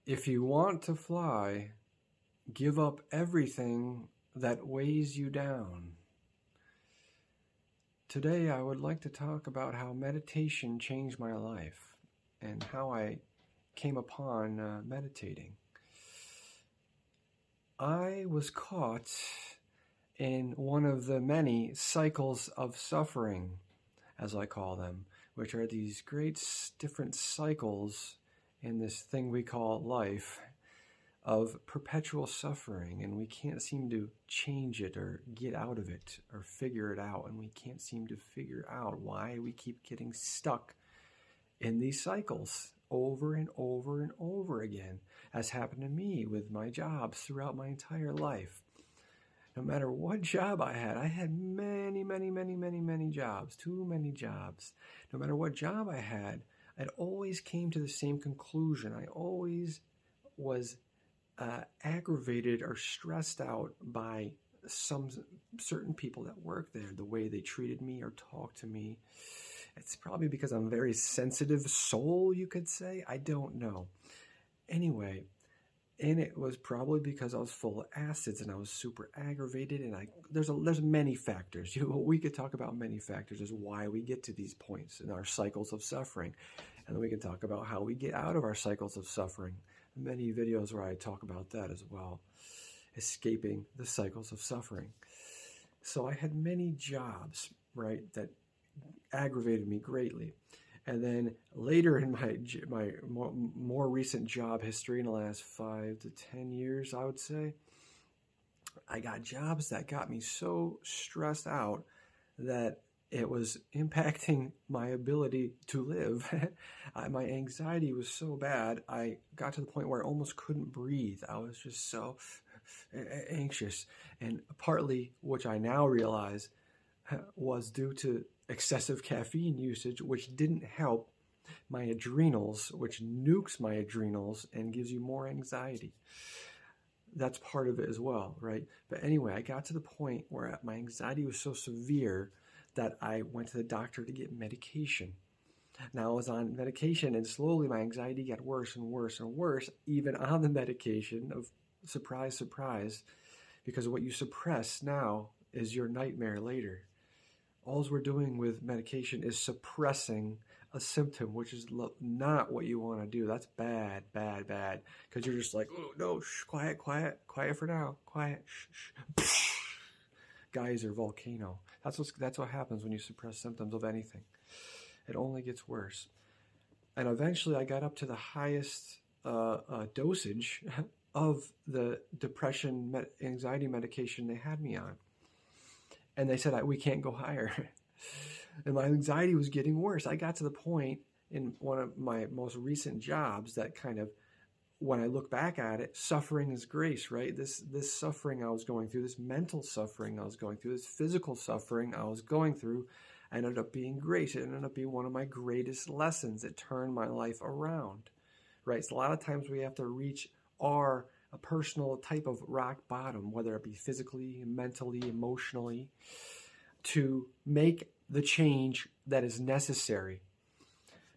If you want to fly, give up everything that weighs you down. Today, I would like to talk about how meditation changed my life and how I came upon meditating. I was caught in one of the many cycles of suffering, as I call them, which are these great different cycles in this thing we call life of perpetual suffering, and we can't seem to change it or get out of it or figure it out, and we can't seem to figure out why we keep getting stuck in these cycles over and over and over again, as happened to me with my jobs throughout my entire life. No matter what job I had many jobs, too many jobs. No matter what job I had, I'd always came to the same conclusion. I always was aggravated or stressed out by some certain people that work there, the way they treated me or talked to me. It's probably because I'm a very sensitive soul, you could say. I don't know. Anyway, and it was probably because I was full of acids and I was super aggravated. And there's many factors. We could talk about many factors as why we get to these points in our cycles of suffering. And then we can talk about how we get out of our cycles of suffering. Many videos where I talk about that as well, escaping the cycles of suffering. So I had many jobs, right, that aggravated me greatly. And then later in my more recent job history in the last 5 to 10 years, I would say, I got jobs that got me so stressed out that it was impacting my ability to live. My anxiety was so bad, I got to the point where I almost couldn't breathe. I was just so anxious. And partly, which I now realize, was due to excessive caffeine usage, which didn't help my adrenals, which nukes my adrenals and gives you more anxiety. That's part of it as well, right? But anyway, I got to the point where my anxiety was so severe that I went to the doctor to get medication. Now I was on medication, and slowly my anxiety got worse and worse and worse, even on the medication. Of surprise, surprise, because what you suppress now is your nightmare later. All we're doing with medication is suppressing a symptom, which is not what you want to do. That's bad, bad, bad. Because you're just like, oh no, shh, quiet for now, quiet, shh. Geyser, volcano. That's what happens when you suppress symptoms of anything. It only gets worse. And eventually I got up to the highest dosage of the depression, anxiety medication they had me on. And they said, we can't go higher. And my anxiety was getting worse. I got to the point in one of my most recent jobs that kind of, when I look back at it, suffering is grace, right? This suffering I was going through, this mental suffering I was going through, this physical suffering I was going through, ended up being grace. It ended up being one of my greatest lessons. It turned my life around, right? So a lot of times we have to reach a personal type of rock bottom, whether it be physically, mentally, emotionally, to make the change that is necessary.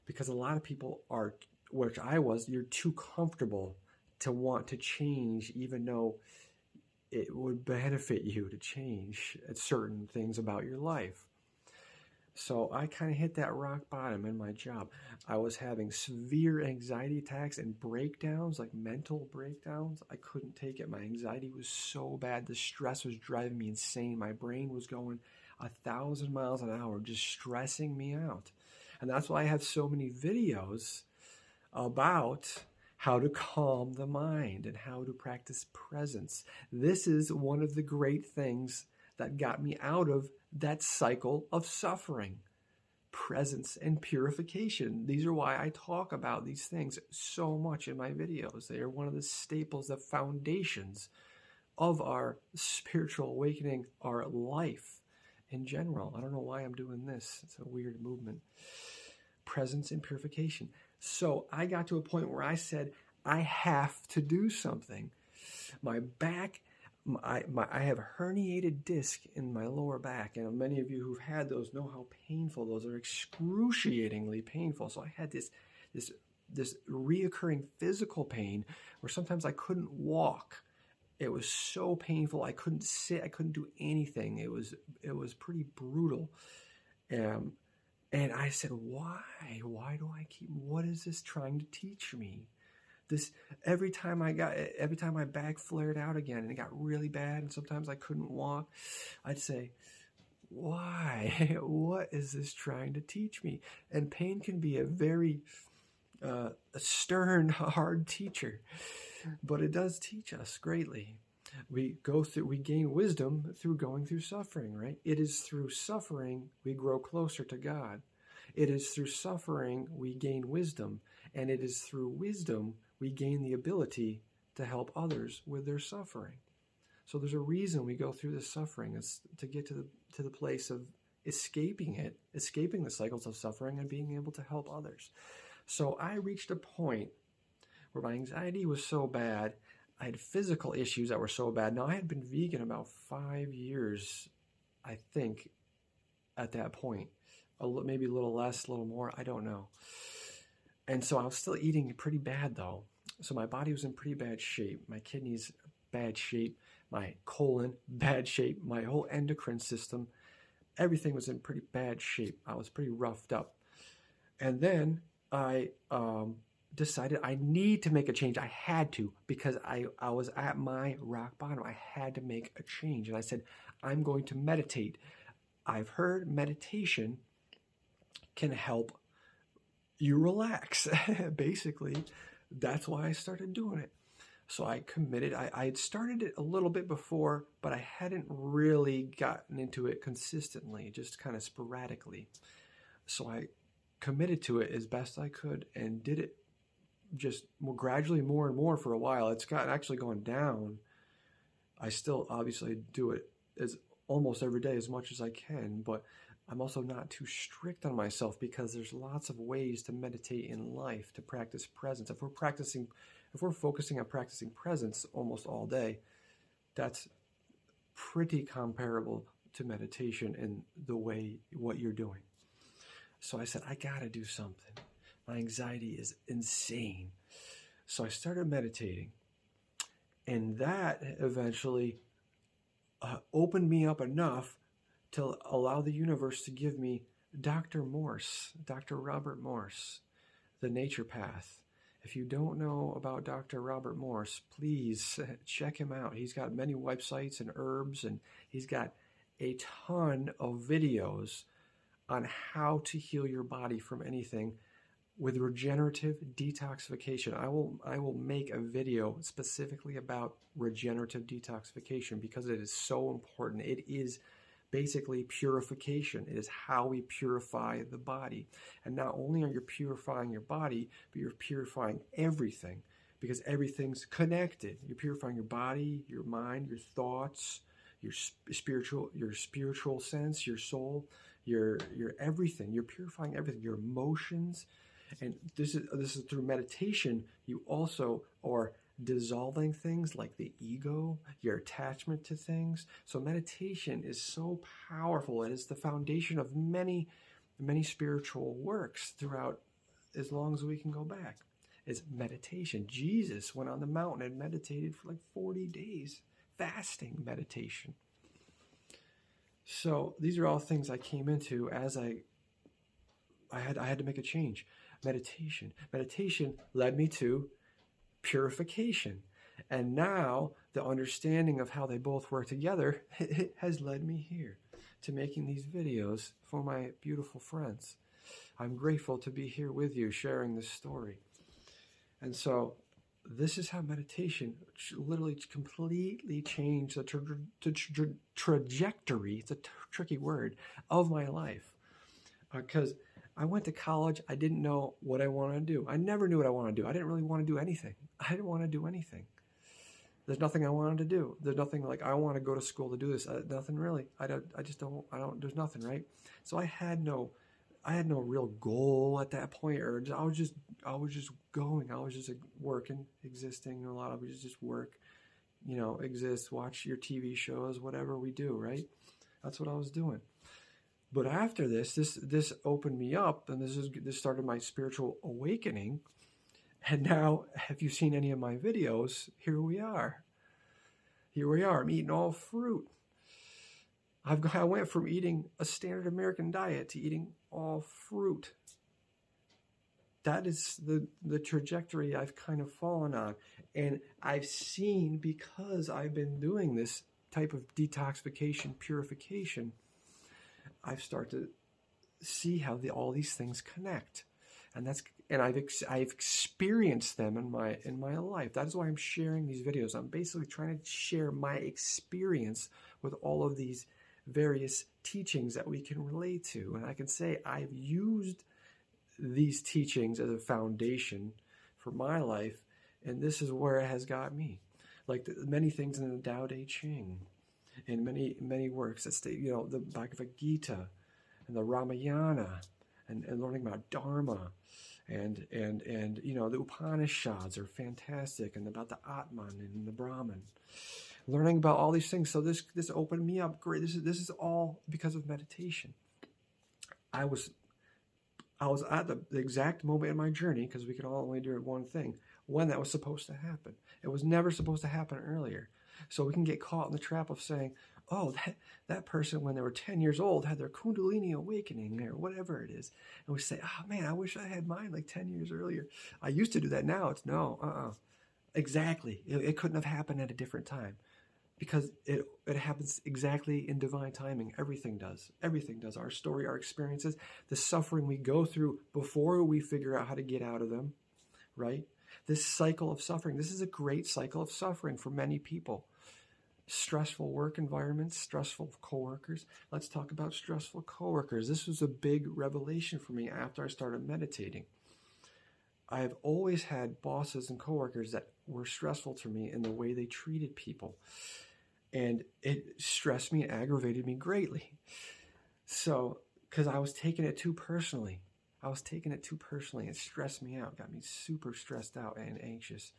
Because a lot of people are, which I was, you're too comfortable to want to change, even though it would benefit you to change certain things about your life. So I kind of hit that rock bottom in my job. I was having severe anxiety attacks and breakdowns, like mental breakdowns. I couldn't take it. My anxiety was so bad. The stress was driving me insane. My brain was going 1,000 miles an hour, just stressing me out. And that's why I have so many videos about how to calm the mind and how to practice presence. This is one of the great things that got me out of that cycle of suffering. Presence and purification. These are why I talk about these things so much in my videos. They are one of the staples, the foundations of our spiritual awakening, our life in general. I don't know why I'm doing this. It's a weird movement. Presence and purification. So I got to a point where I said, I have to do something. My back, I have a herniated disc in my lower back, and many of you who've had those know how painful those are, excruciatingly painful. So I had this this reoccurring physical pain where sometimes I couldn't walk. It was so painful. I couldn't sit. I couldn't do anything. It was pretty brutal. And I said, why? Why do I keep? What is this trying to teach me? This every time my back flared out again and it got really bad, and sometimes I couldn't walk, I'd say, why? What is this trying to teach me? And pain can be a very a stern, hard teacher, but it does teach us greatly. We gain wisdom through going through suffering, right? It is through suffering we grow closer to God. It is through suffering we gain wisdom, and it is through wisdom we gain the ability to help others with their suffering. So there's a reason we go through this suffering. It's to get to the place of escaping the cycles of suffering and being able to help others. So I reached a point where my anxiety was so bad, I had physical issues that were so bad. Now, I had been vegan about 5 years, I think, at that point. Maybe a little less, a little more, I don't know. And so I was still eating pretty bad, though. So my body was in pretty bad shape. My kidneys, bad shape. My colon, bad shape. My whole endocrine system, everything was in pretty bad shape. I was pretty roughed up. And then I decided I need to make a change. I had to, because I was at my rock bottom. I had to make a change. And I said, I'm going to meditate. I've heard meditation can help you relax. Basically, that's why I started doing it. So I committed. I had started it a little bit before, but I hadn't really gotten into it consistently, just kind of sporadically. So I committed to it as best I could and did it just gradually more and more for a while. It's actually gone down. I still obviously do it as almost every day as much as I can, but I'm also not too strict on myself, because there's lots of ways to meditate in life, to practice presence. If we're focusing on practicing presence almost all day, that's pretty comparable to meditation in the way what you're doing. So I said, I gotta do something. My anxiety is insane. So I started meditating, and that eventually opened me up enough to allow the universe to give me Dr. Robert Morse, the nature path. If you don't know about Dr. Robert Morse, please check him out. He's got many websites and herbs, and he's got a ton of videos on how to heal your body from anything with regenerative detoxification. I will make a video specifically about regenerative detoxification, because it is so important. It is basically purification. It is how we purify the body. And not only are you purifying your body, but you're purifying everything, because everything's connected. You're purifying your body, your mind, your thoughts, your spiritual sense, your soul, your everything. You're purifying everything, your emotions. And this is through meditation. You also are dissolving things like the ego, your attachment to things. So meditation is so powerful. It is the foundation of many, many spiritual works throughout, as long as we can go back, is meditation. Jesus went on the mountain and meditated for like 40 days, fasting meditation. So these are all things I came into as I had to make a change. Meditation led me to purification. And now the understanding of how they both work together has led me here to making these videos for my beautiful friends. I'm grateful to be here with you sharing this story. And so this is how meditation literally completely changed the trajectory, it's a tricky word, of my life. Because I went to college. I didn't know what I wanted to do. I never knew what I wanted to do. I didn't really want to do anything. I didn't want to do anything. There's nothing I wanted to do. There's nothing like I want to go to school to do this. Nothing really. I don't. There's nothing, right? So I had no real goal at that point, or I was just going. I was just working, existing. A lot of it is just work, exist, watch your TV shows, whatever we do, right? That's what I was doing. But after this opened me up, and this started my spiritual awakening, And now, have you seen any of my videos? Here we are. Here we are. I'm eating all fruit. I went from eating a standard American diet to eating all fruit. That is the trajectory I've kind of fallen on. And I've seen, because I've been doing this type of detoxification, purification, I've started to see how all these things connect. And I've experienced them in my life. That is why I'm sharing these videos. I'm basically trying to share my experience with all of these various teachings that we can relate to. And I can say I've used these teachings as a foundation for my life, and this is where it has got me. Like many things in the Tao Te Ching, and many works that state, the Bhagavad Gita and the Ramayana, and learning about Dharma, and the Upanishads are fantastic, and about the Atman and the Brahman. Learning about all these things. So this opened me up. Great. This is all because of meditation. I was at the exact moment in my journey, because we could all only do one thing, when that was supposed to happen. It was never supposed to happen earlier. So we can get caught in the trap of saying, oh, that person, when they were 10 years old, had their Kundalini awakening, or whatever it is. And we say, oh man, I wish I had mine like 10 years earlier. I used to do that. Now it's no, exactly. It couldn't have happened at a different time, because it happens exactly in divine timing. Everything does. Everything does. Our story, our experiences, the suffering we go through before we figure out how to get out of them, right? This cycle of suffering. This is a great cycle of suffering for many people. Stressful work environments, stressful coworkers. Let's talk about stressful coworkers. This was a big revelation for me after I started meditating. I've always had bosses and coworkers that were stressful to me in the way they treated people. And it stressed me and aggravated me greatly. So, because I was taking it too personally. It stressed me out, got me super stressed out and anxious.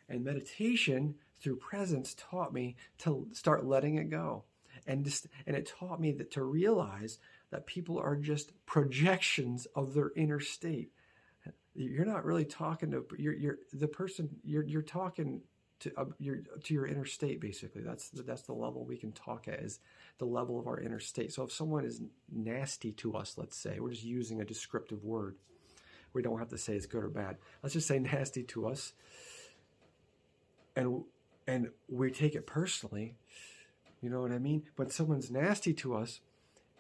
And meditation through presence taught me to start letting it go. And it taught me that to realize that people are just projections of their inner state. You're not really talking to you're talking to your inner state, basically. That's the level we can talk at, is the level of our inner state. So if someone is nasty to us, let's say, we're just using a descriptive word. We don't have to say it's good or bad. Let's just say nasty to us. And we take it personally. You know what I mean? When someone's nasty to us,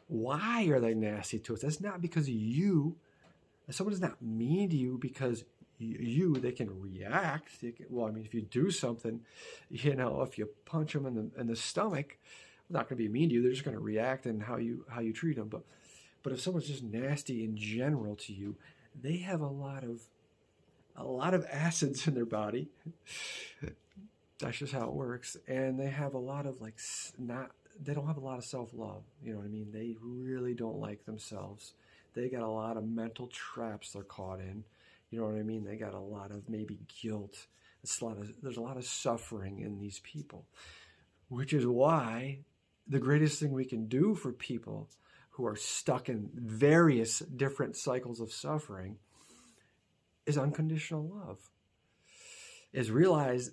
why are they nasty to us? That's not because of you. Someone's not mean to you because they can react. If you do something, if you punch them in the stomach, they're not going to be mean to you. They're just going to react in how you treat them. But if someone's just nasty in general to you, they have a lot of acids in their body. That's just how it works. And they have a lot of they don't have a lot of self-love. You know what I mean? They really don't like themselves. They got a lot of mental traps they're caught in. You know what I mean? They got a lot of maybe guilt. There's a lot of suffering in these people, which is why the greatest thing we can do for people who are stuck in various different cycles of suffering is unconditional love. Is realize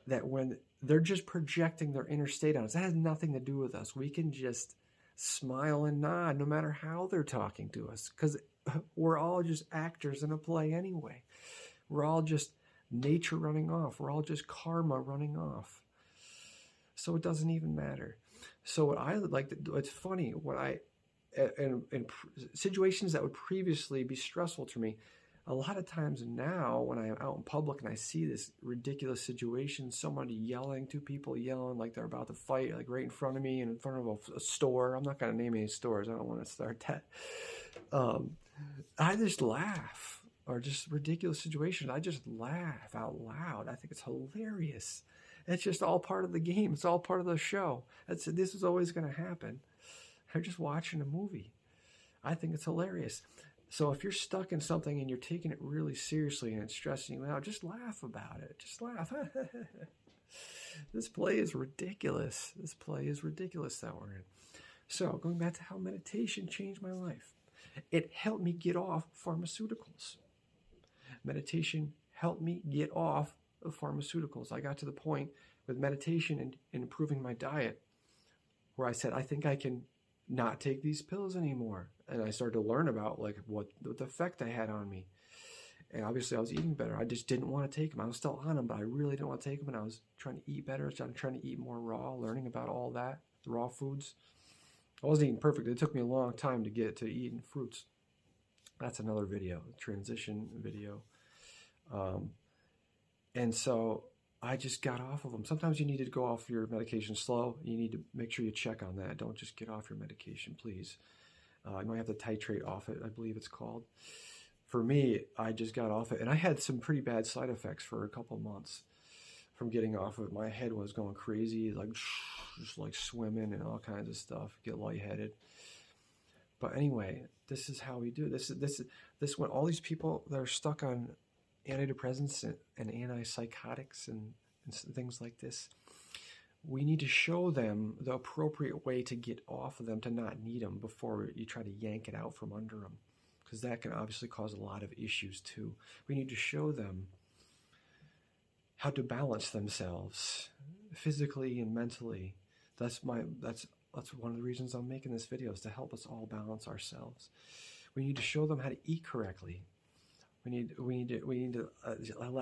that when they're just projecting their inner state on us, that has nothing to do with us. We can just smile and nod no matter how they're talking to us, because we're all just actors in a play anyway. We're all just nature running off. We're all just karma running off. So it doesn't even matter. So what I like to do, it's funny, in situations that would previously be stressful to me, a lot of times now when I'm out in public and I see this ridiculous situation, somebody yelling, two people yelling like they're about to fight, like right in front of me and in front of a store. I'm not going to name any stores. I don't want to start that. I just laugh. Or just ridiculous situations, I just laugh out loud. I think it's hilarious. It's just all part of the game. It's all part of the show. This is always going to happen. They're just watching a movie. I think it's hilarious. So if you're stuck in something and you're taking it really seriously and it's stressing you out, just laugh about it. Just laugh. This play is ridiculous. That we're in. So going back to how meditation changed my life. It helped me get off pharmaceuticals. Meditation helped me get off of pharmaceuticals. I got to the point with meditation and improving my diet where I said, I think I can not take these pills anymore. And I started to learn about like what the effect they had on me. And obviously I was eating better. I just didn't want to take them. I was still on them, but I really didn't want to take them. And I was trying to eat better. I'm trying to eat more raw, learning about all that, the raw foods. I wasn't eating perfect. It took me a long time to get to eating fruits. That's another video, transition video. And so I just got off of them. Sometimes you need to go off your medication slow. You need to make sure you check on that. Don't just get off your medication, please. You might have to titrate off it, I believe it's called. For me, I just got off it, and I had some pretty bad side effects for a couple months from getting off of it. My head was going crazy, like just like swimming and all kinds of stuff, get lightheaded. But anyway, this is how we do this. This when all these people that are stuck on antidepressants and antipsychotics and things like this, we need to show them the appropriate way to get off of them, to not need them before you try to yank it out from under them, because that can obviously cause a lot of issues too. We need to show them how to balance themselves physically and mentally. That's one of the reasons I'm making this video, is to help us all balance ourselves. We need to show them how to eat correctly. We need to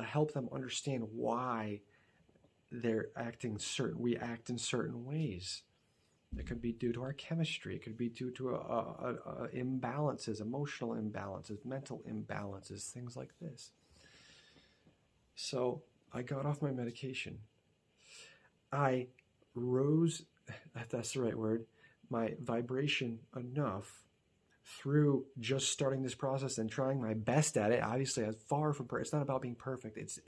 help them understand why we act in certain ways. It could be due to our chemistry. It could be due to imbalances, emotional imbalances, mental imbalances, things like this. So I got off my medication. I rose, if that's the right word, my vibration enough through just starting this process and trying my best at it. Obviously, it's far from perfect. It's not about being perfect. It's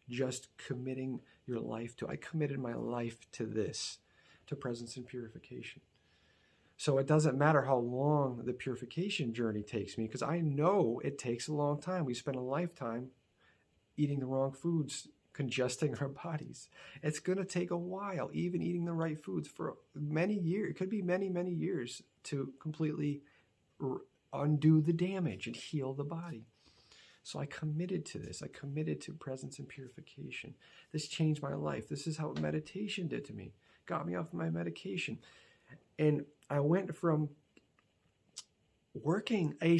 just committing your life to. I committed my life to this, to presence and purification. So it doesn't matter how long the purification journey takes me, because I know it takes a long time. We spend a lifetime eating the wrong foods, congesting our bodies. It's going to take a while, even eating the right foods, for many years. It could be many, many years to completely undo the damage and heal the body. So I committed to this. I committed to presence and purification. This changed my life. This is how meditation did to me. Got me off my medication. And I went from working a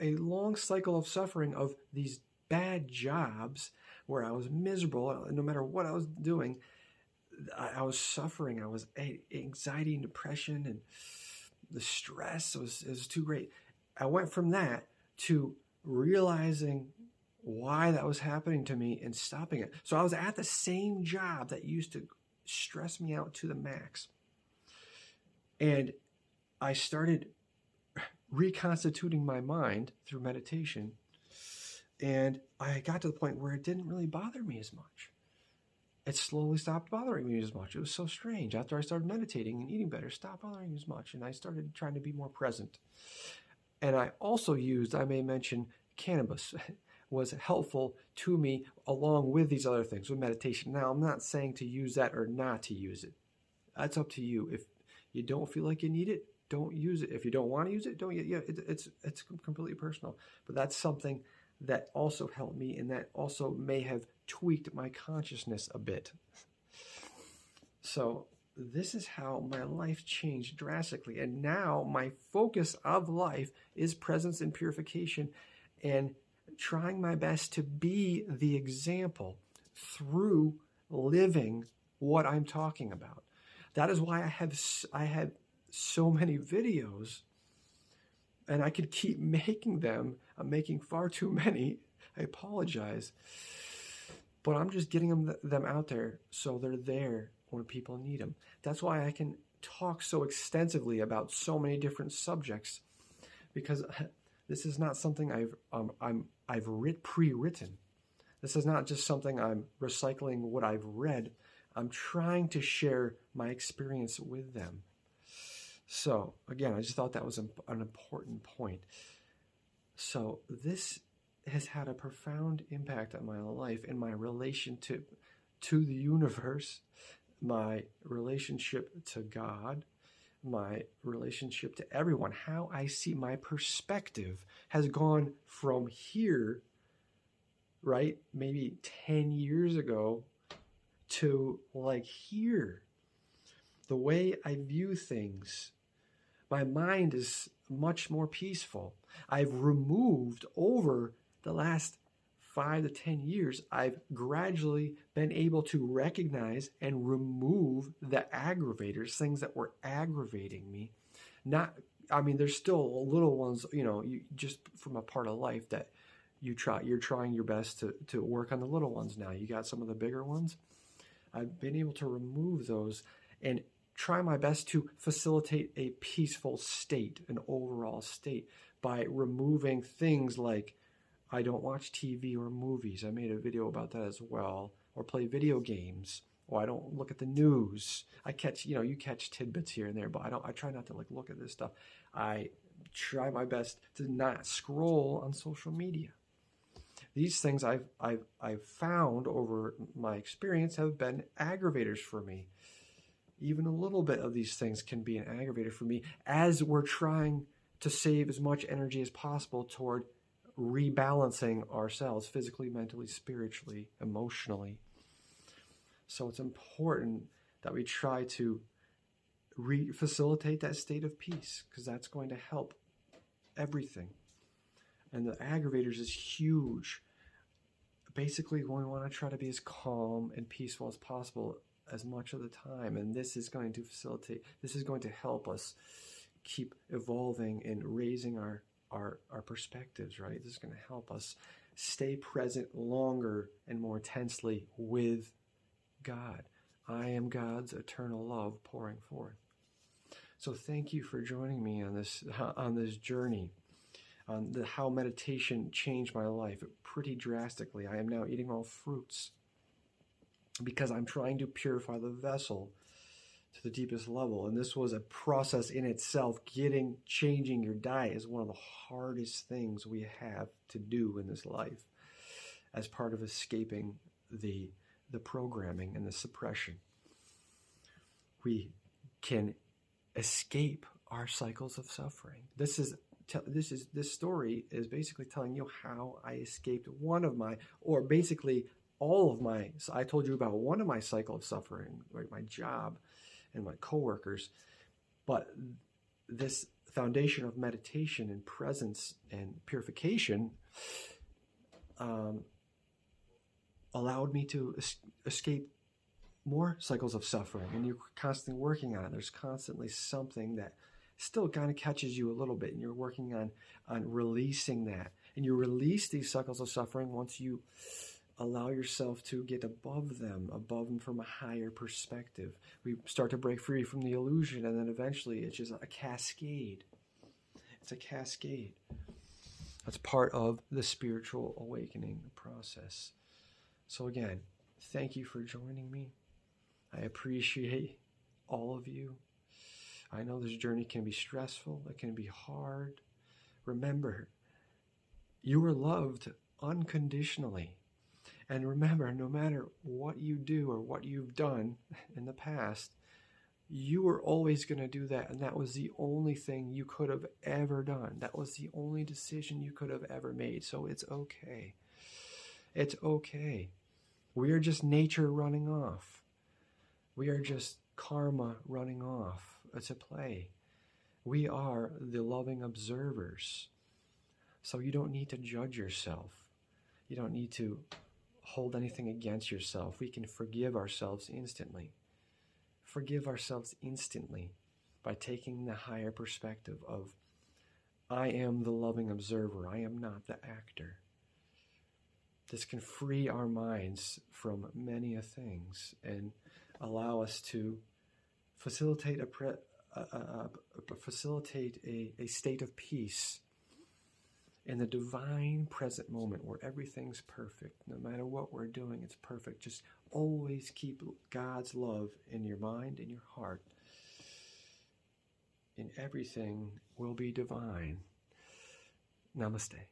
long cycle of suffering of these bad jobs where I was miserable. No matter what I was doing, I was suffering. I was anxiety and depression, and the stress was too great. I went from that to realizing why that was happening to me and stopping it. So I was at the same job that used to stress me out to the max. And I started reconstituting my mind through meditation. And I got to the point where it didn't really bother me as much. It slowly stopped bothering me as much. It was so strange. After I started meditating and eating better, it stopped bothering me as much. And I started trying to be more present. And I also used, I may mention, cannabis was helpful to me along with these other things, with meditation. Now, I'm not saying to use that or not to use it. That's up to you. If you don't feel like you need it, don't use it. If you don't want to use it, don't. Yeah, it's completely personal. But that's something that also helped me, and that also may have tweaked my consciousness a bit. So this is how my life changed drastically. And now my focus of life is presence and purification, and trying my best to be the example through living what I'm talking about. That is why I have so many videos, and I could keep making them. I'm making far too many. I apologize. But I'm just getting them out there so they're there when people need them. That's why I can talk so extensively about so many different subjects, because this is not something I've pre-written. This is not just something I'm recycling what I've read. I'm trying to share my experience with them. So again, I just thought that was an important point. So this has had a profound impact on my life and my relation to the universe, my relationship to God, my relationship to everyone, how I see my perspective has gone from here right? Maybe 10 years ago to like here. The way I view things, my mind is much more peaceful. I've removed over the last 5 to 10 years, I've gradually been able to recognize and remove the aggravators, things that were aggravating me. There's still little ones, you just from a part of life that you're trying your best to work on the little ones now. You got some of the bigger ones. I've been able to remove those and try my best to facilitate a peaceful state, an overall state, by removing things like I don't watch TV or movies. I made a video about that as well. Or play video games. Or I don't look at the news. I catch, you catch tidbits here and there, but I try not to look at this stuff. I try my best to not scroll on social media. These things I've found over my experience have been aggravators for me. Even a little bit of these things can be an aggravator for me as we're trying to save as much energy as possible toward rebalancing ourselves physically, mentally, spiritually, emotionally. So it's important that we try to facilitate that state of peace, because that's going to help everything. And the aggravators is huge. Basically, we want to try to be as calm and peaceful as possible as much of the time. And this is going to help us keep evolving and raising our perspectives, right? This is going to help us stay present longer and more intensely with God. I am God's eternal love pouring forth. So thank you for joining me on this journey, on how meditation changed my life pretty drastically. I am now eating all fruits because I'm trying to purify the vessel to the deepest level. And this was a process in itself. Changing your diet is one of the hardest things we have to do in this life as part of escaping the programming and the suppression. We can escape our cycles of suffering. This story is basically telling you how I escaped all of my. So I told you about one of my cycle of suffering, right? My job and my coworkers, but this foundation of meditation and presence and purification allowed me to escape more cycles of suffering. And you're constantly working on it. There's constantly something that still kind of catches you a little bit, and you're working on releasing that. And you release these cycles of suffering once you allow yourself to get above them from a higher perspective. We start to break free from the illusion, and then eventually it's just a cascade. It's a cascade. That's part of the spiritual awakening process. So again, thank you for joining me. I appreciate all of you. I know this journey can be stressful. It can be hard. Remember, you are loved unconditionally. And remember, no matter what you do or what you've done in the past, you were always going to do that. And that was the only thing you could have ever done. That was the only decision you could have ever made. So it's okay. It's okay. We are just nature running off. We are just karma running off. It's a play. We are the loving observers. So you don't need to judge yourself. You don't need to hold anything against yourself. We can forgive ourselves instantly. Forgive ourselves instantly by taking the higher perspective of, I am the loving observer. I am not the actor. This can free our minds from many things and allow us to facilitate a state of peace in the divine present moment where everything's perfect. No matter what we're doing, it's perfect. Just always keep God's love in your mind and your heart. And everything will be divine. Namaste.